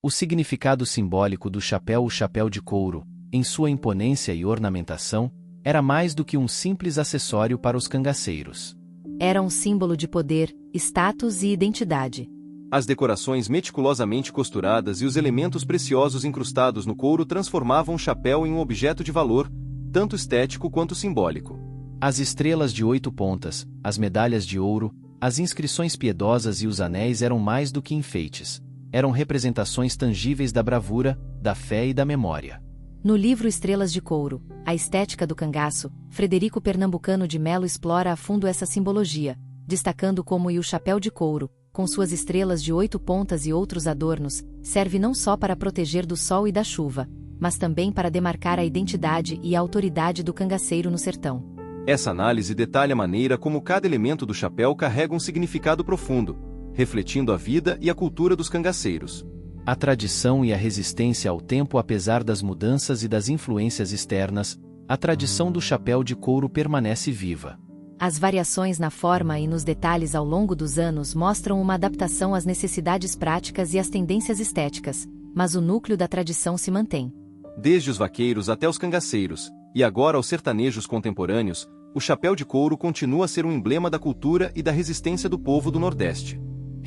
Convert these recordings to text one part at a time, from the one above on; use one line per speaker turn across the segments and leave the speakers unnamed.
O significado simbólico do chapéu, o chapéu de couro, em sua imponência e ornamentação, era mais do que um simples acessório para os cangaceiros.
Era um símbolo de poder, status e identidade.
As decorações meticulosamente costuradas e os elementos preciosos incrustados no couro transformavam o chapéu em um objeto de valor, tanto estético quanto simbólico.
As estrelas de 8 pontas, as medalhas de ouro, as inscrições piedosas e os anéis eram mais do que enfeites. Eram representações tangíveis da bravura, da fé e da memória.
No livro Estrelas de Couro, A Estética do Cangaço, Frederico Pernambucano de Melo explora a fundo essa simbologia, destacando como o chapéu de couro, com suas estrelas de 8 pontas e outros adornos, serve não só para proteger do sol e da chuva, mas também para demarcar a identidade e a autoridade do cangaceiro no sertão.
Essa análise detalha a maneira como cada elemento do chapéu carrega um significado profundo, refletindo a vida e a cultura dos cangaceiros.
A tradição e a resistência ao tempo. Apesar das mudanças e das influências externas, a tradição do chapéu de couro permanece viva.
As variações na forma e nos detalhes ao longo dos anos mostram uma adaptação às necessidades práticas e às tendências estéticas, mas o núcleo da tradição se mantém.
Desde os vaqueiros até os cangaceiros, e agora aos sertanejos contemporâneos, o chapéu de couro continua a ser um emblema da cultura e da resistência do povo do Nordeste.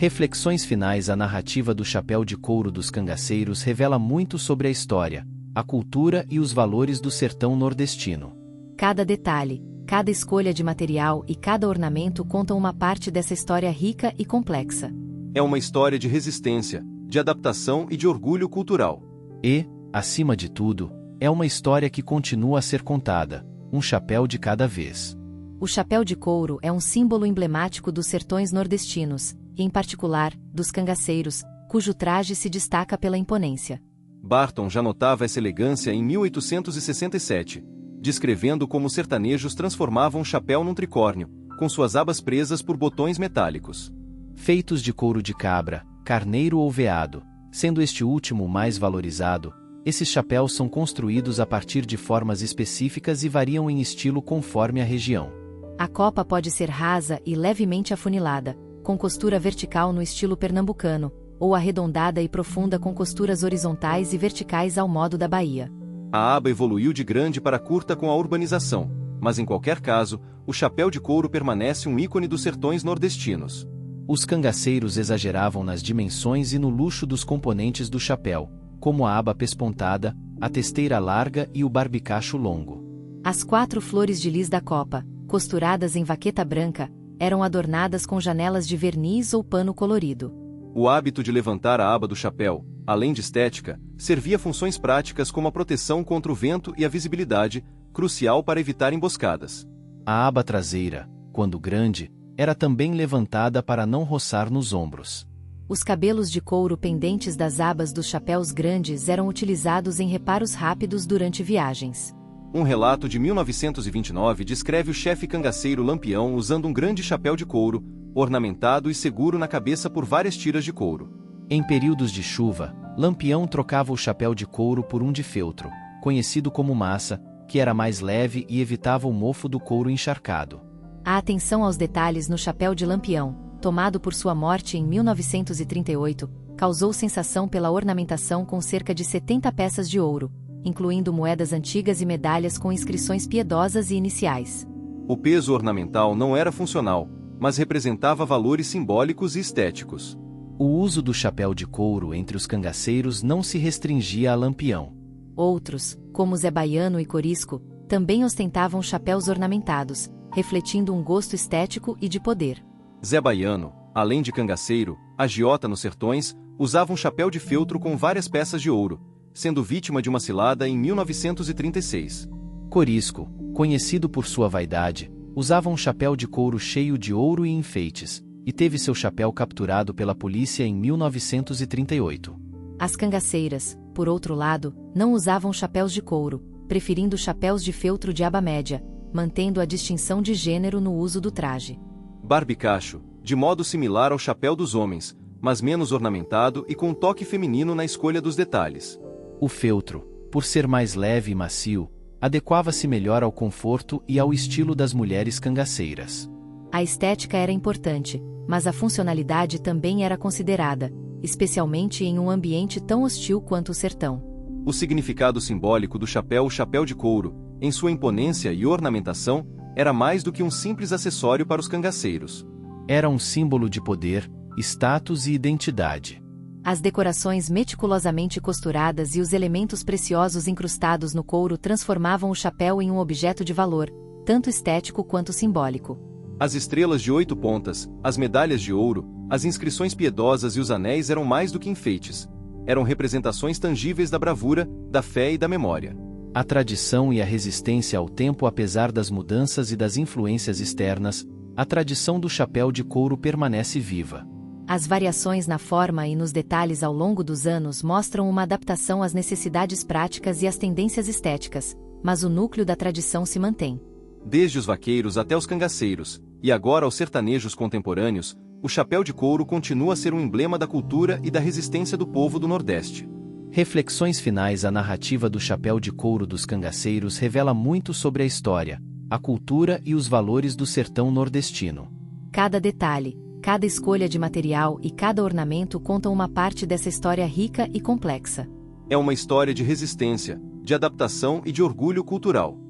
Reflexões finais. A narrativa do chapéu de couro dos cangaceiros revela muito sobre a história, a cultura e os valores do sertão nordestino.
Cada detalhe, cada escolha de material e cada ornamento contam uma parte dessa história rica e complexa.
É uma história de resistência, de adaptação e de orgulho cultural.
E, acima de tudo, é uma história que continua a ser contada, um chapéu de cada vez.
O chapéu de couro é um símbolo emblemático dos sertões nordestinos, e em particular, dos cangaceiros, cujo traje se destaca pela imponência.
Barton já notava essa elegância em 1867, descrevendo como os sertanejos transformavam o chapéu num tricórnio, com suas abas presas por botões metálicos.
Feitos de couro de cabra, carneiro ou veado, sendo este último o mais valorizado, esses chapéus são construídos a partir de formas específicas e variam em estilo conforme a região.
A copa pode ser rasa e levemente afunilada, com costura vertical no estilo pernambucano, ou arredondada e profunda com costuras horizontais e verticais ao modo da Bahia.
A aba evoluiu de grande para curta com a urbanização, mas em qualquer caso, o chapéu de couro permanece um ícone dos sertões nordestinos.
Os cangaceiros exageravam nas dimensões e no luxo dos componentes do chapéu, como a aba pespontada, a testeira larga e o barbicacho longo.
As 4 flores de lis da copa, costuradas em vaqueta branca, eram adornadas com janelas de verniz ou pano colorido.
O hábito de levantar a aba do chapéu, além de estética, servia funções práticas como a proteção contra o vento e a visibilidade, crucial para evitar emboscadas.
A aba traseira, quando grande, era também levantada para não roçar nos ombros.
Os cabelos de couro pendentes das abas dos chapéus grandes eram utilizados em reparos rápidos durante viagens.
Um relato de 1929 descreve o chefe cangaceiro Lampião usando um grande chapéu de couro, ornamentado e seguro na cabeça por várias tiras de couro.
Em períodos de chuva, Lampião trocava o chapéu de couro por um de feltro, conhecido como massa, que era mais leve e evitava o mofo do couro encharcado.
A atenção aos detalhes no chapéu de Lampião, tomado por sua morte em 1938, causou sensação pela ornamentação com cerca de 70 peças de ouro, incluindo moedas antigas e medalhas com inscrições piedosas e iniciais.
O peso ornamental não era funcional, mas representava valores simbólicos e estéticos.
O uso do chapéu de couro entre os cangaceiros não se restringia a Lampião.
Outros, como Zé Baiano e Corisco, também ostentavam chapéus ornamentados, refletindo um gosto estético e de poder.
Zé Baiano, além de cangaceiro, agiota nos sertões, usava um chapéu de feltro com várias peças de ouro, sendo vítima de uma cilada em 1936.
Corisco, conhecido por sua vaidade, usava um chapéu de couro cheio de ouro e enfeites, e teve seu chapéu capturado pela polícia em 1938.
As cangaceiras, por outro lado, não usavam chapéus de couro, preferindo chapéus de feltro de aba média, mantendo a distinção de gênero no uso do traje.
Barbicacho, de modo similar ao chapéu dos homens, mas menos ornamentado e com um toque feminino na escolha dos detalhes.
O feltro, por ser mais leve e macio, adequava-se melhor ao conforto e ao estilo das mulheres cangaceiras.
A estética era importante, mas a funcionalidade também era considerada, especialmente em um ambiente tão hostil quanto o sertão.
O significado simbólico do chapéu de couro, em sua imponência e ornamentação, era mais do que um simples acessório para os cangaceiros.
Era um símbolo de poder, status e identidade.
As decorações meticulosamente costuradas e os elementos preciosos incrustados no couro transformavam o chapéu em um objeto de valor, tanto estético quanto simbólico.
As estrelas de 8 pontas, as medalhas de ouro, as inscrições piedosas e os anéis eram mais do que enfeites. Eram representações tangíveis da bravura, da fé e da memória.
A tradição e a resistência ao tempo. Apesar das mudanças e das influências externas, a tradição do chapéu de couro permanece viva.
As variações na forma e nos detalhes ao longo dos anos mostram uma adaptação às necessidades práticas e às tendências estéticas, mas o núcleo da tradição se mantém.
Desde os vaqueiros até os cangaceiros, e agora aos sertanejos contemporâneos, o chapéu de couro continua a ser um emblema da cultura e da resistência do povo do Nordeste.
Reflexões finais. A narrativa do chapéu de couro dos cangaceiros revela muito sobre a história, a cultura e os valores do sertão nordestino.
Cada detalhe, cada escolha de material e cada ornamento contam uma parte dessa história rica e complexa.
É uma história de resistência, de adaptação e de orgulho cultural.